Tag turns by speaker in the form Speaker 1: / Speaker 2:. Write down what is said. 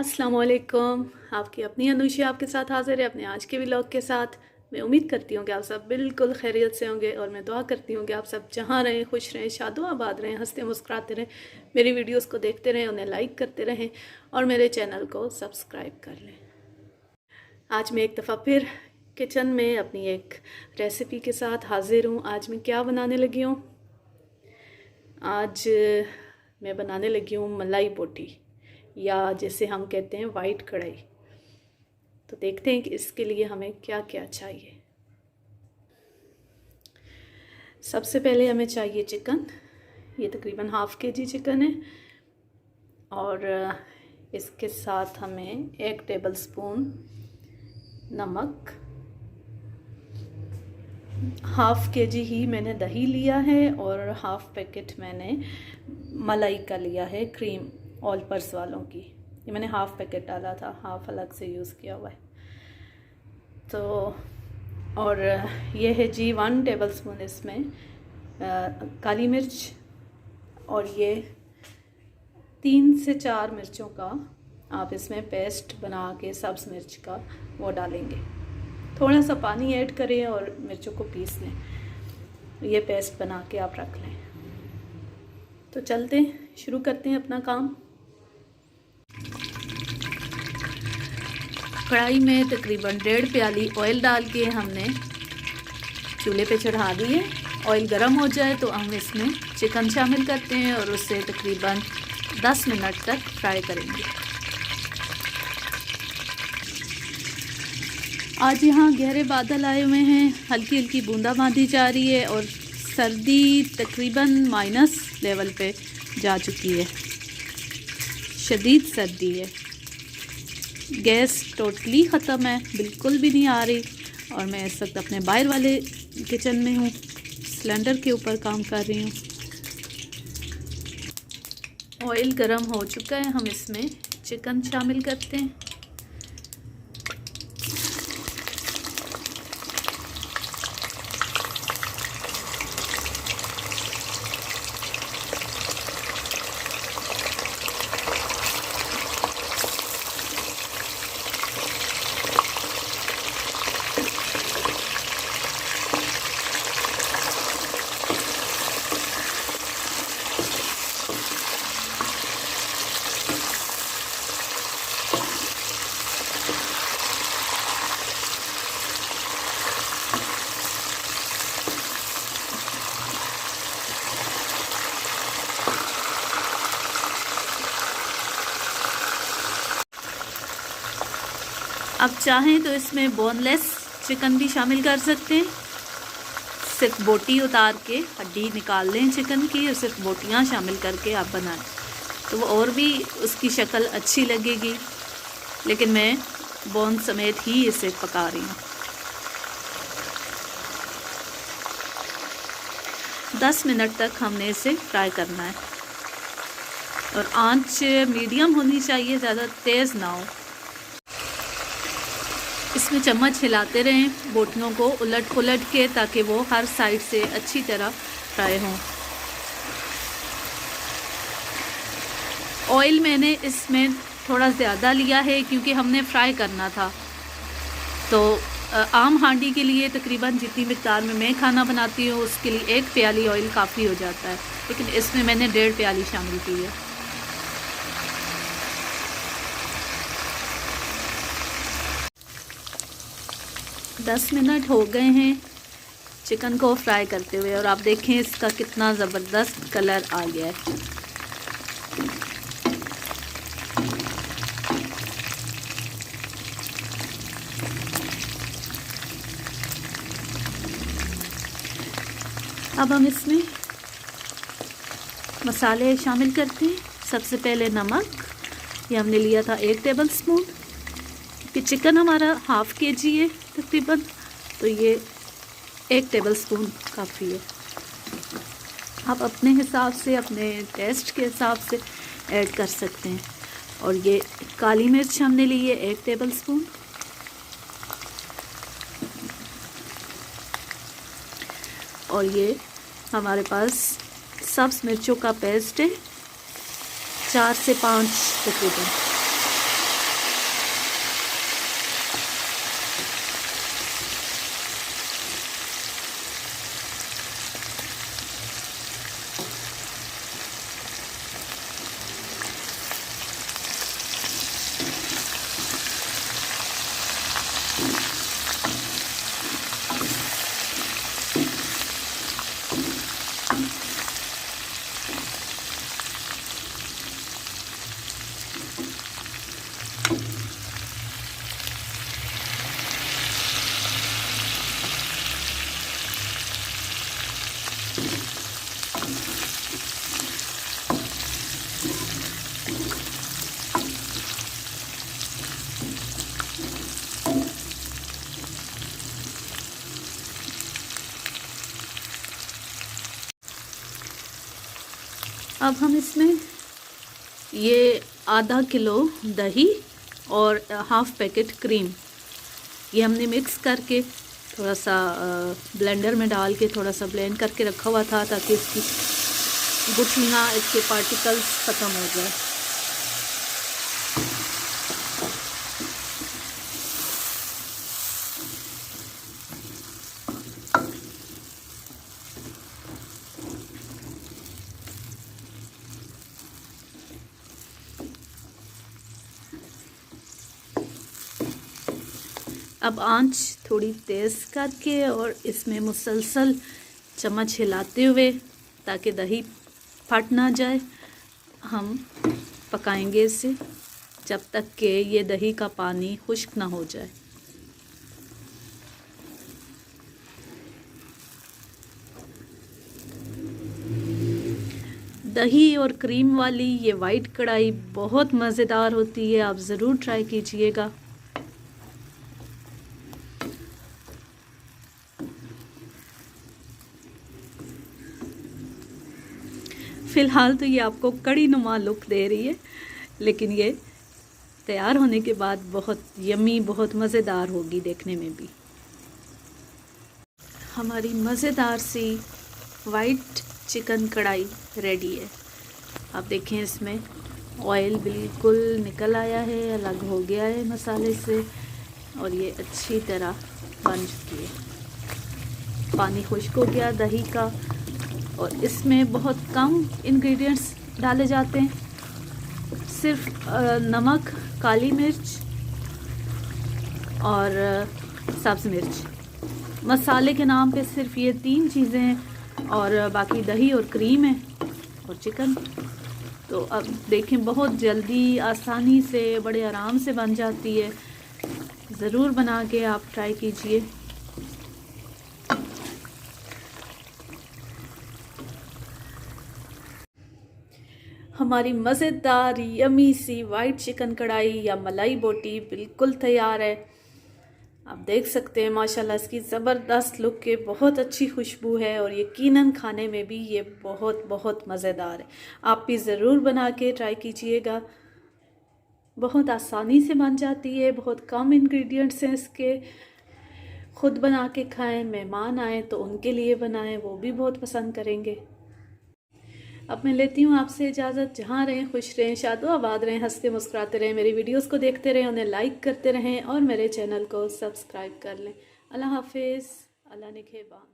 Speaker 1: अस्सलाम वालेकुम। आपकी अपनी अनुशी आपके साथ हाजिर है अपने आज के व्लॉग के साथ। मैं उम्मीद करती हूँ कि आप सब बिल्कुल खैरियत से होंगे और मैं दुआ करती हूँ कि आप सब जहाँ रहें, खुश रहें, शादो आबाद रहें, हंसते मुस्कुराते रहें, मेरी वीडियोस को देखते रहें, उन्हें लाइक करते रहें और मेरे चैनल को सब्सक्राइब कर लें। आज मैं एक दफ़ा फिर किचन में अपनी एक रेसिपी के साथ हाजिर हूँ। आज मैं क्या बनाने लगी हूँ? आज मैं बनाने लगी हूँ मलाई बोटी, या जैसे हम कहते हैं वाइट कढ़ाई। तो देखते हैं कि इसके लिए हमें क्या क्या चाहिए। सबसे पहले हमें चाहिए चिकन। ये तकरीबन हाफ़ केजी चिकन है और इसके साथ हमें 1 टेबल स्पून नमक, हाफ़ केजी ही मैंने दही लिया है और हाफ़ पैकेट मैंने मलाई का लिया है, क्रीम ऑल पर्स वालों की। ये मैंने हाफ़ पैकेट डाला था, हाफ़ अलग से यूज़ किया हुआ है। तो और ये है जी 1 टेबल स्पून इसमें काली मिर्च, और ये 3 से 4 मिर्चों का आप इसमें पेस्ट बना के सब्ज़ मिर्च का वो डालेंगे। थोड़ा सा पानी ऐड करें और मिर्चों को पीस लें। ये पेस्ट बना के आप रख लें। तो चलते हैं, शुरू करते हैं अपना काम। कढ़ाई में तकरीबन 1.5 प्याली ऑयल डाल के हमने चूल्हे पे चढ़ा दी है। ऑयल गर्म हो जाए तो हम इसमें चिकन शामिल करते हैं और उससे तकरीबन 10 मिनट तक फ्राई करेंगे। आज यहाँ गहरे बादल आए हुए हैं, हल्की हल्की बूंदाबांदी जा रही है और सर्दी तकरीबन माइनस लेवल पे जा चुकी है। शदीद सर्दी है। गैस टोटली ख़त्म है, बिल्कुल भी नहीं आ रही। और मैं इस वक्त अपने बाहर वाले किचन में हूँ, सिलेंडर के ऊपर काम कर रही हूँ। ऑयल गर्म हो चुका है, हम इसमें चिकन शामिल करते हैं। अब चाहें तो इसमें बोनलेस चिकन भी शामिल कर सकते हैं। सिर्फ बोटी उतार के हड्डी निकाल लें चिकन की और सिर्फ बोटियां शामिल करके आप बनाएं तो वो और भी उसकी शक्ल अच्छी लगेगी। लेकिन मैं बोन समेत ही इसे पका रही हूँ। 10 मिनट तक हमने इसे फ्राई करना है और आंच मीडियम होनी चाहिए, ज़्यादा तेज़ ना हो। इसमें चम्मच हिलाते रहें बोटियों को उलट पुलट के, ताकि वो हर साइड से अच्छी तरह फ्राई हों। ऑयल मैंने इसमें थोड़ा ज़्यादा लिया है क्योंकि हमने फ्राई करना था। तो आम हांडी के लिए तकरीबन जितनी मिक़दार में मैं खाना बनाती हूँ उसके लिए 1 प्याली ऑयल काफ़ी हो जाता है, लेकिन इसमें मैंने 1.5 प्याली शामिल की है। दस मिनट हो गए हैं चिकन को फ्राई करते हुए और आप देखें इसका कितना ज़बरदस्त कलर आ गया है। अब हम इसमें मसाले शामिल करते हैं। सबसे पहले नमक, ये हमने लिया था 1 टेबल स्पून। कि चिकन हमारा हाफ़ केजी है तकरीबन, तो ये 1 टेबल स्पून काफ़ी है। आप अपने हिसाब से, अपने टेस्ट के हिसाब से ऐड कर सकते हैं। और ये काली मिर्च हमने ली है 1 टेबल स्पून। और ये हमारे पास सब्ज़ मिर्चों का पेस्ट है, 4 से 5 तकरीबन। अब हम इसमें ये आधा किलो दही और हाफ पैकेट क्रीम ये हमने मिक्स करके थोड़ा सा ब्लेंडर में डाल के थोड़ा सा ब्लेंड करके रखा हुआ था ताकि इसकी गुठलियाँ, इसके पार्टिकल्स ख़त्म हो जाए। अब आंच थोड़ी तेज़ करके और इसमें मुसलसल चम्मच हिलाते हुए ताकि दही फट ना जाए हम पकाएंगे इसे जब तक कि ये दही का पानी खुश्क ना हो जाए। दही और क्रीम वाली ये वाइट कढ़ाई बहुत मज़ेदार होती है, आप ज़रूर ट्राई कीजिएगा। फ़िलहाल तो ये आपको कड़ी नुमा लुक दे रही है, लेकिन ये तैयार होने के बाद बहुत यमी, बहुत मज़ेदार होगी देखने में भी। हमारी मज़ेदार सी वाइट चिकन कढ़ाई रेडी है। आप देखें इसमें ऑयल बिल्कुल निकल आया है, अलग हो गया है मसाले से और ये अच्छी तरह बन चुकी है। पानी खुश्क हो गया दही का और इसमें बहुत कम इंग्रेडिएंट्स डाले जाते हैं, सिर्फ नमक, काली मिर्च और सब्ज़ मिर्च। मसाले के नाम पे सिर्फ ये 3 चीज़ें हैं और बाकी दही और क्रीम है और चिकन। तो अब देखें बहुत जल्दी, आसानी से, बड़े आराम से बन जाती है। ज़रूर बना के आप ट्राई कीजिए। हमारी मज़ेदार यमी सी वाइट चिकन कढ़ाई या मलाई बोटी बिल्कुल तैयार है। आप देख सकते हैं माशाल्लाह इसकी ज़बरदस्त लुक के, बहुत अच्छी खुशबू है और यकीनन खाने में भी ये बहुत बहुत मज़ेदार है। आप भी ज़रूर बना के ट्राई कीजिएगा। बहुत आसानी से बन जाती है, बहुत कम इंग्रेडिएंट्स हैं इसके। ख़ुद बना के खाएं, मेहमान आए तो उनके लिए बनाएं, वो भी बहुत पसंद करेंगे। अब मैं लेती हूँ आपसे इजाज़त। जहाँ रहें खुश रहें, शादो आबाद रहें, हंसते मुस्कुराते रहें। मेरी वीडियोस को देखते रहें, उन्हें लाइक करते रहें और मेरे चैनल को सब्सक्राइब कर लें। अल्लाह हाफिज़, अल्लाह निगहबान।